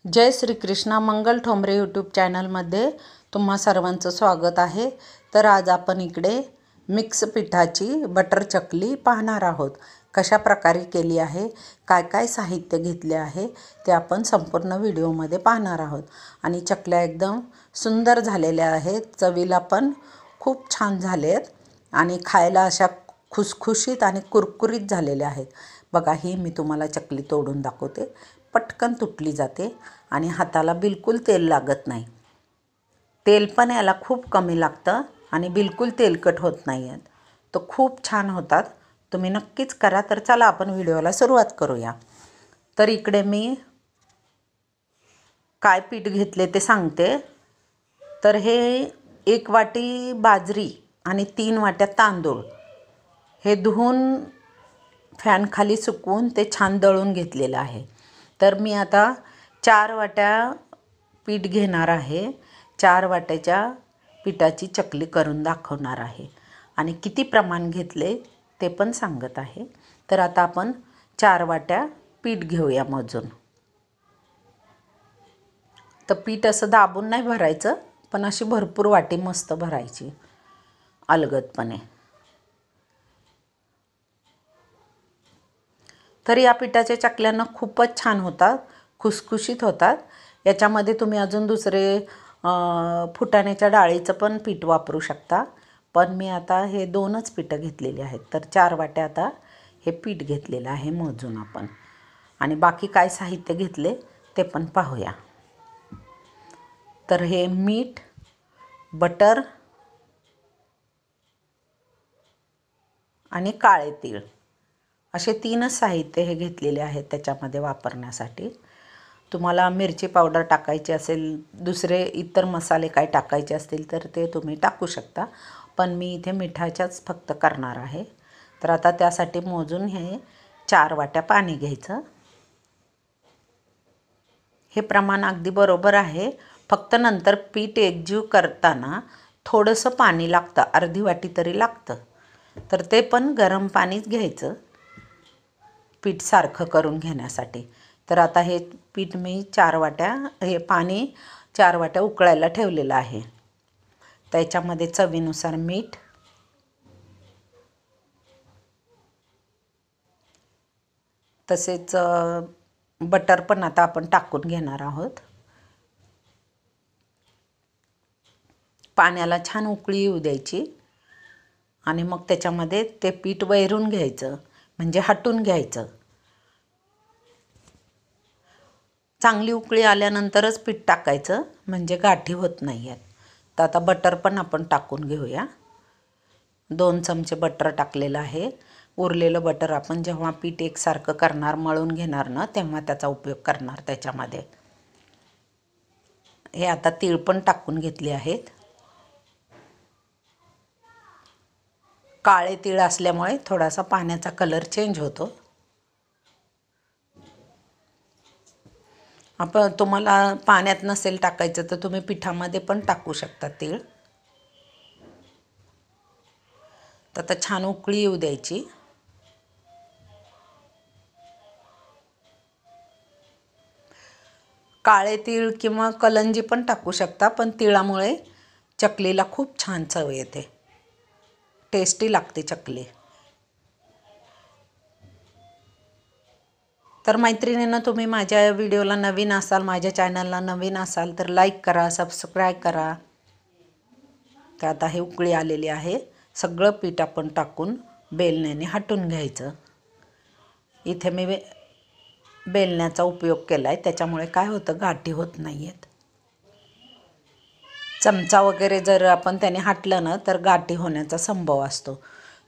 जय श्री कृष्णा मंगल Thombare YouTube चॅनलमध्ये तुम्हा सर्वांचं स्वागत आहे। तर आज आपण इकडे मिक्स पिठाची बटर चकली पाहणार आहोत। कशा प्रकारे केली आहे, काय काय साहित्य घेतले आहे ते आपण संपूर्ण व्हिडिओमध्ये पाहणार आहोत। आणि चकल्या एकदम सुंदर झालेल्या आहेत, चवीला पण खूप छान झालेत आणि खायला अशा खुसखुशीत आणि कुरकुरीत झालेल्या आहेत। बघा, ही मी तुम्हाला चकली तोडून दाखवते। पटकन तुटली जाते आणि हाताला बिलकुल तेल लागत नाही। तेल पण याला खूप कमी लागतं आणि बिलकुल तेलकट होत नाही आहेत, तर खूप छान होतात। तुम्ही नक्कीच करा। तर चला आपण व्हिडिओला सुरुवात करूया। तर इकडे मी काय पीठ घेतले ते सांगते। तर हे 1 वाटी बाजरी आणि 3 वाट्या तांदूळ हे धुवून फॅन खाली सुकवून ते छान दळून घेतलेलं आहे। तर मी आता 4 वाट्या पीठ घेणार आहे। 4 वाट्याच्या पिठाची चकली करून दाखवणार आहे आणि किती प्रमाण घेतले ते पण सांगत आहे। तर आता आपण 4 वाट्या पीठ घेऊया मोजून। तर पीठ असं दाबून नाही भरायचं, पण अशी भरपूर वाटी मस्त भरायची अलगदपणे। तर या पिठाच्या चकल्यांना खूपच छान होतात, खुसखुशीत होतात। याच्यामध्ये तुम्ही अजून दुसरे फुटाण्याच्या डाळीचं पण पीठ वापरू शकता, पण मी आता हे 2च पीठं घेतलेली आहेत। तर 4 वाट्या आता हे पीठ घेतलेलं आहे मोजून आपण। आणि बाकी काय साहित्य घेतले ते पण पाहूया। तर हे मीठ, बटर आणि काळे तीळ असे 3च साहित्य हे घेतलेले आहेत त्याच्यामध्ये वापरण्यासाठी। तुम्हाला मिरची पावडर टाकायची असेल, दुसरे इतर मसाले काय टाकायचे असतील तर ते तुम्ही टाकू शकता, पण मी इथे मिठाच्याच फक्त करणार आहे। तर आता त्यासाठी मोजून हे 4 वाट्या पाणी घ्यायचं। हे प्रमाण अगदी बरोबर आहे, फक्त नंतर पीठ एकजीव करताना थोडंसं पाणी लागतं, अर्धी वाटी तरी लागतं। तर ते पण गरम पाणीच घ्यायचं पीठ सारखं करून घेण्यासाठी। तर आता हे पीठ मी 4 वाट्या हे पाणी 4 वाट्या उकळायला ठेवलेलं आहे। त्याच्यामध्ये चवीनुसार मीठ, तसेच बटर पण आता आपण टाकून घेणार आहोत। पाण्याला छान उकळी येऊ द्यायची आणि मग त्याच्यामध्ये ते पीठ वैरून घ्यायचं, म्हणजे हटून घ्यायचं। चांगली उकळी आल्यानंतरच पीठ टाकायचं, म्हणजे गाठी होत नाही आहेत। तर आता बटर पण आपण टाकून घेऊया। 2 चमचे बटर टाकलेलं आहे। उरलेलं बटर आपण जेव्हा पीठ एकसारखं करणार, मळून घेणार ना, तेव्हा त्याचा उपयोग करणार त्याच्यामध्ये। हे आता तीळ पण टाकून घेतले आहेत। काळे तीळ असल्यामुळे थोडासा पाण्याचा कलर चेंज होतो। आपण तुम्हाला पाण्यात नसेल टाकायचं तर तुम्ही पिठामध्ये पण टाकू शकता तीळ। तर आता छान उकळी येऊ द्यायची। काळे तीळ किंवा कलंजी पण टाकू शकता, पण तिळामुळे चकलीला खूप छान चव येते, टेस्टी लागते चकली। तर मैत्रिणींनो, तुम्ही माझ्या व्हिडिओला नवीन असाल, माझ्या चॅनलला नवीन असाल तर लाईक करा, सबस्क्राईब करा। तर आता हे उकळी आलेली आहे। सगळं पीठ आपण टाकून बेलण्याने हटून घ्यायचं। इथे मी बेलण्याचा उपयोग केला आहे, त्याच्यामुळे काय होतं, गाठी होत नाही आहेत। चमचा वगैरे जर आपण त्याने हटलं ना तर गाठी होण्याचा संभव असतो।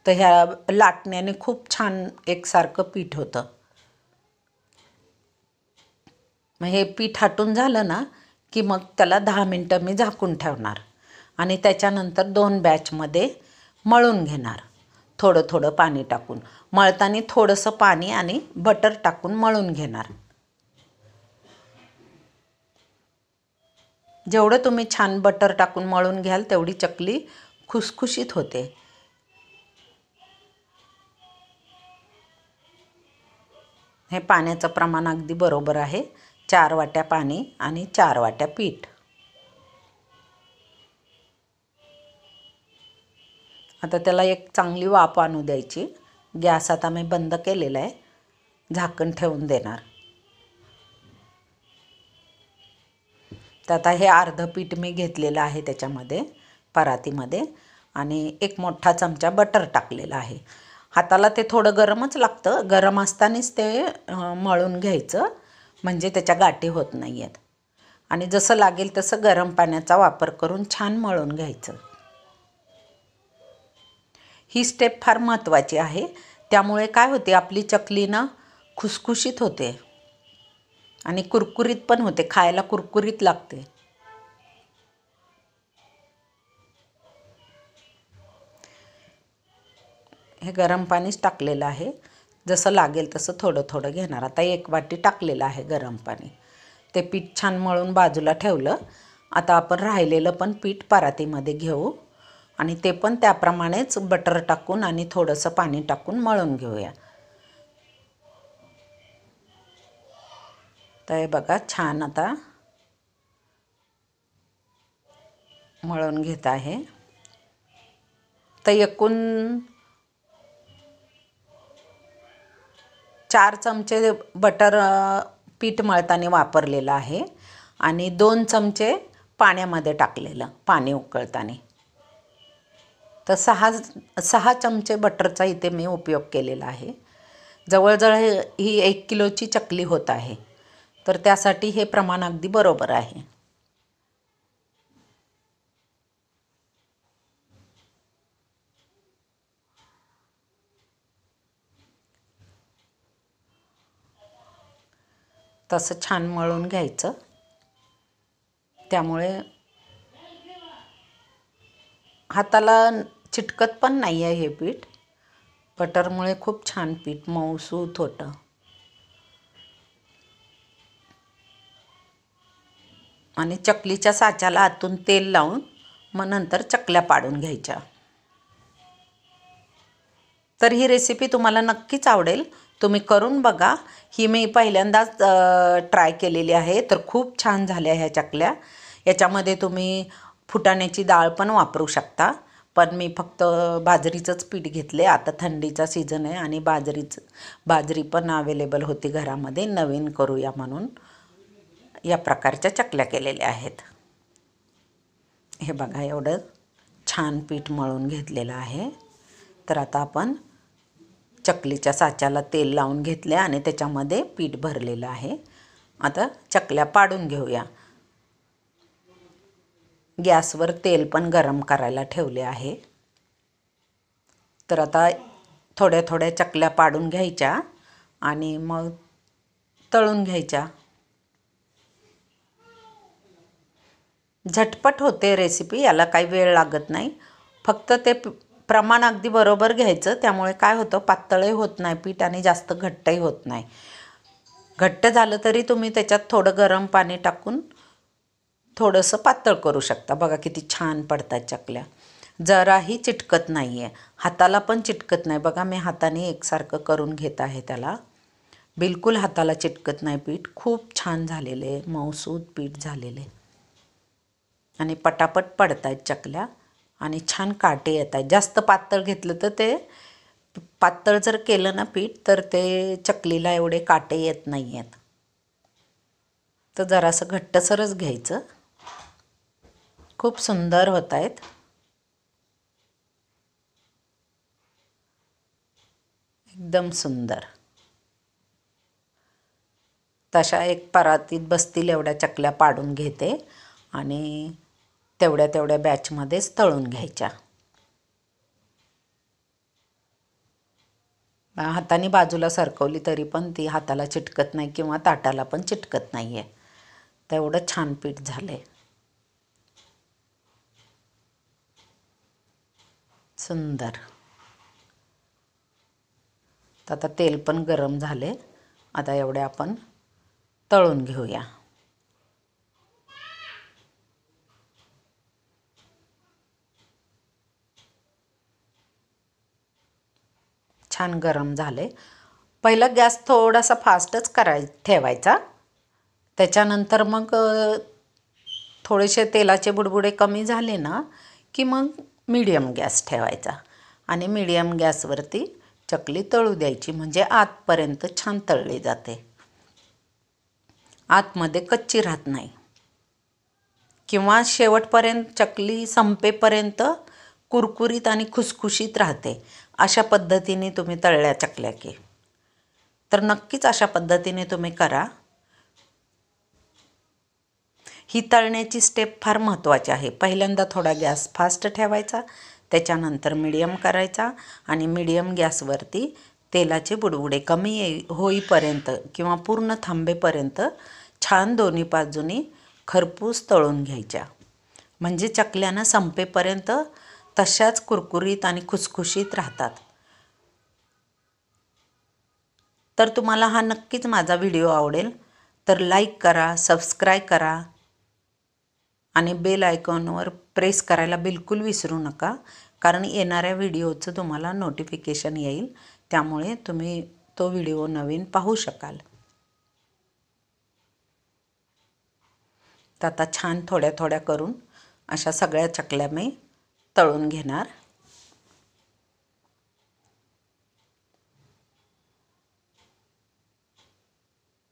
तर ह्या लाटण्याने खूप छान एकसारखं पीठ होतं। मग हे पीठ हटून झालं ना की मग त्याला 10 मिनटं मी झाकून ठेवणार आणि त्याच्यानंतर 2 बॅचमध्ये मळून घेणार, थोडं थोडं पाणी टाकून। मळताना थोडंसं पाणी आणि बटर टाकून मळून घेणार। जेवढं तुम्ही छान बटर टाकून मळून घ्याल तेवढी चकली खुसखुशीत होते। हे पाण्याचं प्रमाण अगदी बरोबर आहे, 4 वाट्या पाणी आणि 4 वाट्या पीठ. आता त्याला एक चांगली वाफ आणू द्यायची. गॅस आता मी बंद केलेला आहे. झाकण ठेवून देणार. तर आता हे अर्ध पीठ मी घेतलेलं आहे त्याच्यामध्ये परातीमध्ये आणि एक मोठा चमचा बटर टाकलेला आहे. हाताला ते थोडं गरमच लागतं. गरम असतानाच ते मळून घ्यायचं म्हणजे त्याच्या गाठी होत नाही आहेत. आणि जसं लागेल तसं गरम पाण्याचा वापर करून छान मळून घ्यायचं. ही स्टेप फार महत्त्वाची आहे. त्यामुळे काय होते, आपली चकली ना खुसखुशीत होते आणि कुरकुरीत पण होते, खायला कुरकुरीत लागते. हे गरम पाणीच टाकलेलं आहे. जसं लागेल तसं थोडं थोडं घेणार. आता 1 वाटी टाकलेलं आहे गरम पाणी. ते पीठ छान मळून बाजूला ठेवलं. आता आपण राहिलेलं पण पीठ परातीमध्ये घेऊ आणि ते पण त्याप्रमाणेच बटर टाकून आणि थोडंसं पाणी टाकून मळून घेऊया. तर हे बघा छान आता मळून घेत आहे. तर एकूण 4 चमचे बटर पीठ मळताना वापरलेलं आहे आणि 2 चमचे पाण्यामध्ये टाकलेलं पाणी उकळताना. तर 6 चमचे बटरचा इथे मी उपयोग केलेला आहे. जवळजवळ ही 1 किलोची चकली होत आहे. तर त्यासाठी हे प्रमाण अगदी बरोबर आहे. तसं छान मळून घ्यायचं. त्यामुळे हाताला चिटकत पण नाही आहे हे पीठ. बटरमुळे खूप छान पीठ मऊसूत होतं. आणि चकलीच्या साच्याला आतून तेल लावून मग नंतर चकल्या पाडून घ्यायच्या. तर ही रेसिपी तुम्हाला नक्कीच आवडेल. तुम्ही करून बघा. ही मी पहिल्यांदाच ट्राय केलेली आहे. तर खूप छान झाल्या ह्या चकल्या. याच्यामध्ये तुम्ही फुटाण्याची डाळ पण वापरू शकता. पण मी फक्त बाजरीचंच पीठ घेतले. आता थंडीचा सीझन आहे आणि बाजरी पण अवेलेबल होती घरामध्ये. नवीन करूया म्हणून या प्रकारच्या चकल्या केलेल्या आहेत. हे बघा एवढं छान पीठ मळून घेतलेलं आहे. तर आता आपण चकलीच्या साच्याला तेल लावून घेतले आणि त्याच्यामध्ये पीठ भरलेलं आहे. आता चकल्या पाडून घेऊया. गॅसवर तेल पण गरम करायला ठेवले आहे. तर आता थोड्या थोड्या चकल्या पाडून घ्यायच्या आणि मग तळून घ्यायच्या. झटपट होते रेसिपी. याला काही वेळ लागत नाही. फक्त ते प्रमाण अगदी बरोबर घ्यायचं. त्यामुळे काय होतं, पातळही होत नाही पीठ आणि जास्त घट्टही होत नाही. घट्ट झालं तरी तुम्ही त्याच्यात थोडं गरम पाणी टाकून थोडंसं पातळ करू शकता. बघा किती छान पडतात चकल्या. जराही चिटकत नाही आहे. हाताला पण चिटकत नाही. बघा मी हाताने एकसारखं करून घेत आहे त्याला. बिलकुल हाताला चिटकत नाही पीठ. खूप छान झालेले मऊसूत पीठ झालेले आणि पटापट पडत आहेत चकल्या आणि छान काटे येत आहेत. जास्त पातळ घेतलं तर ते पातळ जर केलं ना पीठ तर ते चकलीला एवढे काटे येत नाही आहेत. तर जरासं घट्टसरच घ्यायचं. खूप सुंदर होत आहेत. एकदम सुंदर. तशा एक परातीत बसतील एवढ्या चकल्या पाडून घेते आणि तेवढ्या बॅचमध्येच तळून घ्यायच्या. हाताने बाजूला सरकवली तरी पण ती हाताला चिटकत नाही किंवा ताटाला पण चिटकत नाही आहे. तेवढं छान पीठ झालं आहे. सुंदर. तर आता तेल पण गरम झाले. आता एवढ्या आपण तळून घेऊया. छान गरम झाले. पहिला गॅस थोडासा फास्टच ठेवायचा त्याच्यानंतर मग थोडेसे तेलाचे बुडबुडे कमी झाले ना की मग मीडियम गॅस ठेवायचा आणि मीडियम गॅसवरती चकली तळू द्यायची, म्हणजे आतपर्यंत छान तळली जाते, आतमध्ये कच्ची राहत नाही. किंवा शेवटपर्यंत चकली संपेपर्यंत कुरकुरीत आणि खुसखुशीत राहते. अशा पद्धतीने तुम्ही तळल्या चकल्या की तर नक्कीच अशा पद्धतीने तुम्ही करा. ही तळण्याची स्टेप फार महत्त्वाची आहे. पहिल्यांदा थोडा गॅस फास्ट ठेवायचा, त्याच्यानंतर मीडियम करायचा आणि मीडियम गॅसवरती तेलाचे बुडबुडे कमी होईपर्यंत किंवा पूर्ण थांबेपर्यंत छान दोन्ही बाजूनी खरपूस तळून घ्यायच्या, म्हणजे चकल्यानं संपेपर्यंत तशाच कुरकुरीत आणि खुसखुशीत राहतात. तर तुम्हाला हा नक्कीच माझा व्हिडिओ आवडेल तर लाईक करा, सबस्क्राईब करा आणि बेल आयकॉनवर प्रेस करायला बिलकुल विसरू नका, कारण येणाऱ्या व्हिडिओचं तुम्हाला नोटिफिकेशन येईल, त्यामुळे तुम्ही तो व्हिडिओ नवीन पाहू शकाल. तर आता छान थोड्या थोड्या करून अशा सगळ्या चकल्या मी तळून घेणार.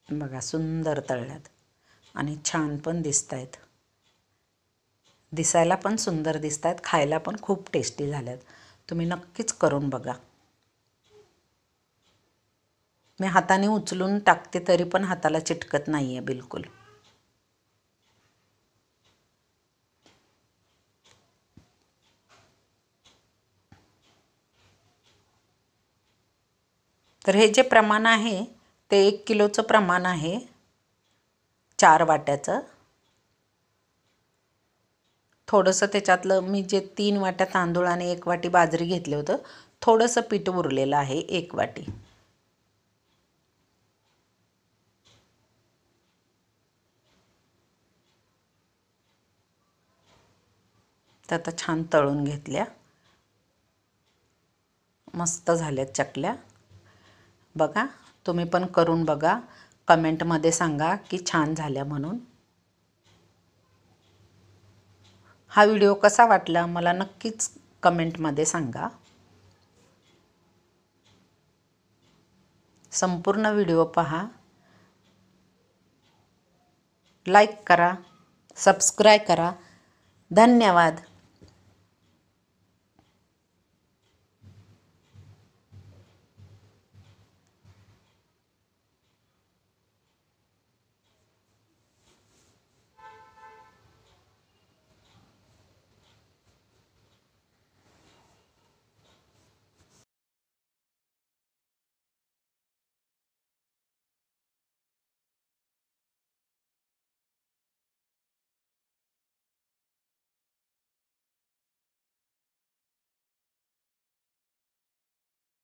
बघा सुंदर तळल्यात आणि छान पण दिसत आहेत, दिसायला पण सुंदर दिसत आहेत, खायला पण खूप टेस्टी झाल्यात. तुम्ही नक्कीच करून बघा. मी हाताने उचलून टाकते तरी पण हाताला चिटकत नाही आहे बिलकुल. तर हे जे प्रमाण आहे ते 1 किलोचं प्रमाण आहे, 4 वाट्याचं. थोडंसं त्याच्यातलं मी जे 3 वाट्या तांदूळ आणि 1 वाटी बाजरी घेतलं होतं, थोडंसं पीठ उरलेलं आहे 1 वाटी. तर आता छान तळून घेतल्या, मस्त झाल्यात चकल्या. बघा तुम्ही पण करून बघा, कमेंटमध्ये सांगा की छान झाल्या म्हणून. हा व्हिडिओ कसा वाटला मला नक्कीच कमेंटमध्ये सांगा. संपूर्ण व्हिडिओ पहा, लाईक करा, सबस्क्राईब करा. धन्यवाद.